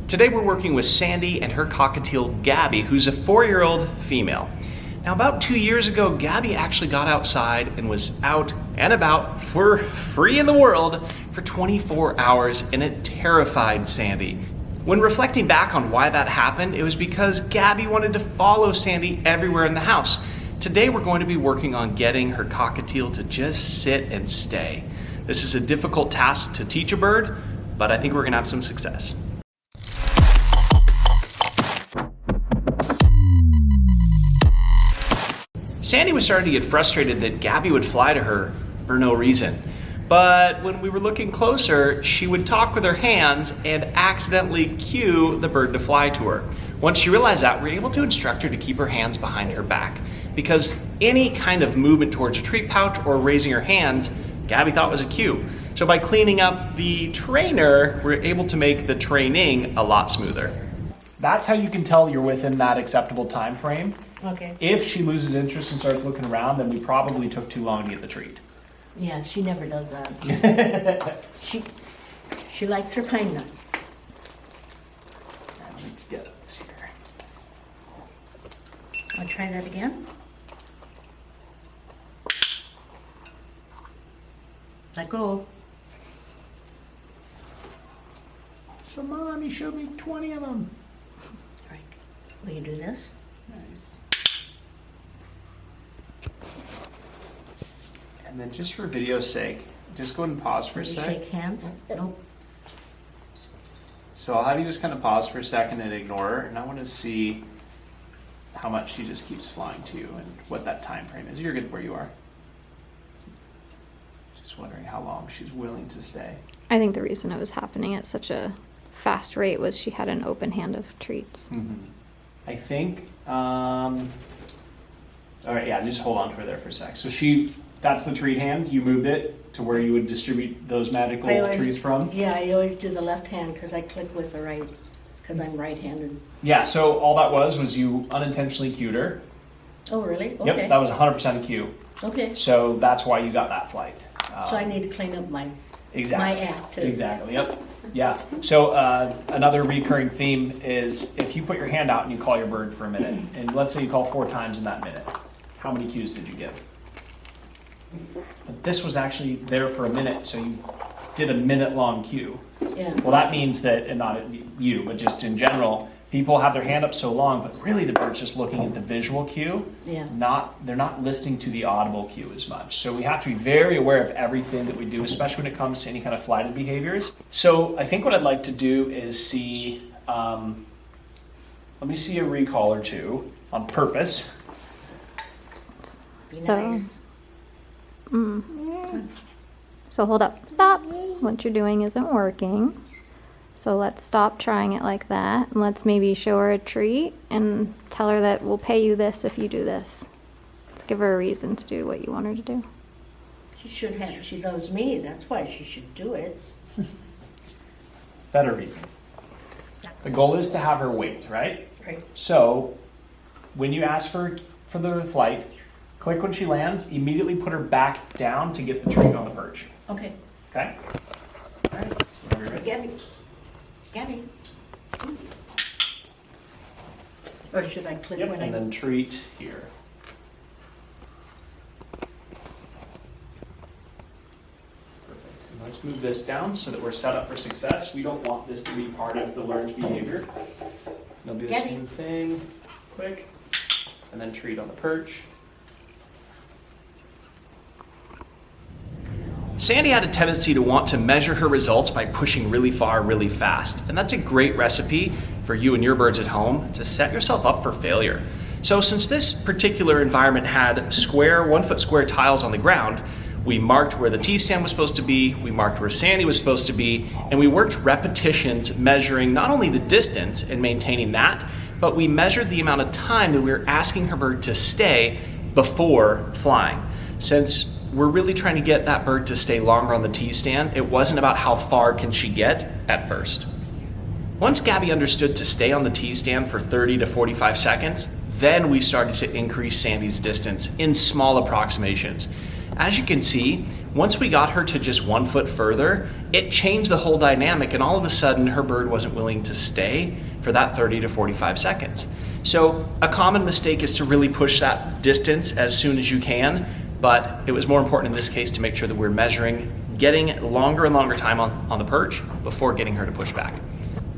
Today we're working with Sandy and her cockatiel Gabby, who's a 4-year-old female. Now about 2 years ago, Gabby actually got outside and was out and about for free in the world for 24 hours, and it terrified Sandy. When reflecting back on why that happened, it was because Gabby wanted to follow Sandy everywhere in the house. Today we're going to be working on getting her cockatiel to just sit and stay. This is a difficult task to teach a bird, but I think we're gonna have some success. Sandy was starting to get frustrated that Gabby would fly to her for no reason. But when we were looking closer, she would talk with her hands and accidentally cue the bird to fly to her. Once she realized that, we were able to instruct her to keep her hands behind her back, because any kind of movement towards a treat pouch or raising her hands, Gabby thought was a cue. So by cleaning up the trainer, we're able to make the training a lot smoother. That's how you can tell you're within that acceptable time frame. Okay. If she loses interest and starts looking around, then we probably took too long to get the treat. Yeah, she never does that. She likes her pine nuts. Let me get this here. I'll try that again. Let go. So Mom, you showed me 20 of them. All right. Will you do this? Nice. And then just for video's sake, just go ahead and pause for a Will you sec. shake hands? Nope. So I'll have you just kind of pause for a second and ignore her, and I want to see how much she just keeps flying to and what that time frame is. You're good where you are. Just wondering how long she's willing to stay. I think the reason it was happening at such a fast rate was she had an open hand of treats. Mm-hmm. I think, all right, yeah, just hold on to her there for a sec. So that's the treat hand. You moved it to where you would distribute those magical treats from? Yeah, I always do the left hand because I click with the right, because I'm right-handed. Yeah, so all that was you unintentionally cued her. Oh, really? Okay. Yep, that was 100% a cue. Okay. So that's why you got that flight. So I need to clean up my act too. Exactly, yep. Yeah. So another recurring theme is if you put your hand out and you call your bird for a minute, and let's say you call 4 times in that minute, how many cues did you give? But this was actually there for a minute, so you did a minute-long cue. Yeah. Well, that means that, and not you, but just in general, people have their hand up so long, but really the bird's just looking at the visual cue. Yeah. They're not listening to the audible cue as much. So we have to be very aware of everything that we do, especially when it comes to any kind of flighted behaviors. So I think what I'd like to do is see, let me see a recall or two on purpose. Be nice. So hold up, stop. What you're doing isn't working. So let's stop trying it like that. And let's maybe show her a treat and tell her that we'll pay you this if you do this. Let's give her a reason to do what you want her to do. She loves me. That's why she should do it. Better reason. The goal is to have her wait, right? Right. So when you ask her for the flight, click when she lands, immediately put her back down to get the treat on the perch. Okay. Okay? All right. Whenever you're ready. Gabby. Or should I click Yep, when and then treat here. Perfect. And let's move this down so that we're set up for success. We don't want this to be part of the learned behavior. They'll do the Gabby. same thing, quick, and then treat on the perch. Sandy had a tendency to want to measure her results by pushing really far, really fast. And that's a great recipe for you and your birds at home to set yourself up for failure. So since this particular environment had square, 1-foot square tiles on the ground, we marked where the T-stand was supposed to be, we marked where Sandy was supposed to be, and we worked repetitions measuring not only the distance and maintaining that, but we measured the amount of time that we were asking her bird to stay before flying. Since we're really trying to get that bird to stay longer on the T-stand, it wasn't about how far can she get at first. Once Gabby understood to stay on the T-stand for 30 to 45 seconds, then we started to increase Sandy's distance in small approximations. as you can see, once we got her to just 1 foot further, it changed the whole dynamic, and all of a sudden her bird wasn't willing to stay for that 30 to 45 seconds. So a common mistake is to really push that distance as soon as you can, but it was more important in this case to make sure that we're measuring, getting longer and longer time on the perch before getting her to push back.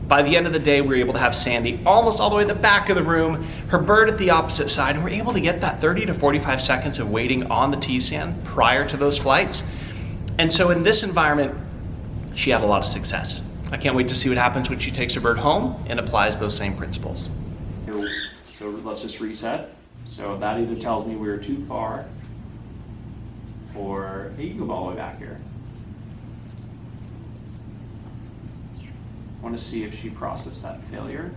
By the end of the day, we were able to have Sandy almost all the way in the back of the room, her bird at the opposite side, and we're able to get that 30 to 45 seconds of waiting on the T-stand prior to those flights. And so in this environment, she had a lot of success. I can't wait to see what happens when she takes her bird home and applies those same principles. So let's just reset. So that either tells me we were too far, or hey, you can go all the way back here. I want to see if she processed that failure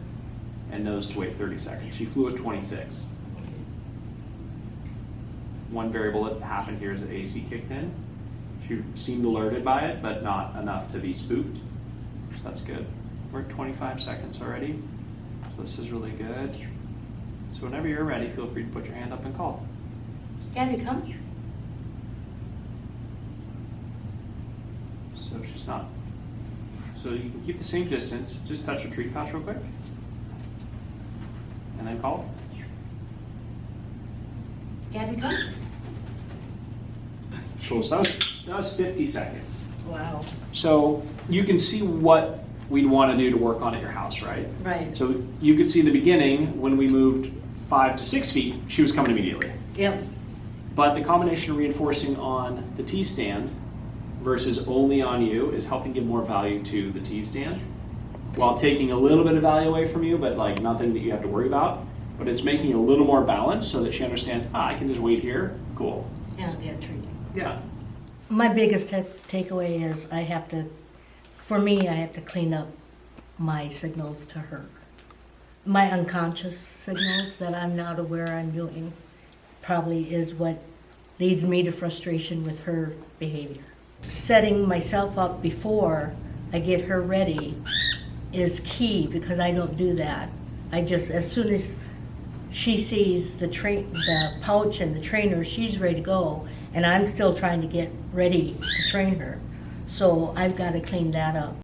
and knows to wait 30 seconds. She flew at 26. One variable that happened here is that AC kicked in. She seemed alerted by it, but not enough to be spooked. So that's good. We're at 25 seconds already. So this is really good. So whenever you're ready, feel free to put your hand up and call. Gabby, come. So she's not. So you can keep the same distance, just touch your tree pouch real quick, and then call. Gabby, come. Cool, so that was 50 seconds. Wow. So you can see what we'd want to do to work on at your house, right? Right. So you could see in the beginning, when we moved 5 to 6 feet, she was coming immediately. Yep. But the combination of reinforcing on the T-stand versus only on you is helping give more value to the T-stand while taking a little bit of value away from you, but like nothing that you have to worry about. But it's making a little more balance so that she understands, I can just wait here. Cool. Yeah, get a treat. Yeah. My biggest takeaway is I have to clean up my signals to her. My unconscious signals that I'm not aware I'm doing probably is what leads me to frustration with her behavior. Setting myself up before I get her ready is key because I don't do that. I just, as soon as she sees the pouch and the trainer, she's ready to go, and I'm still trying to get ready to train her. So I've got to clean that up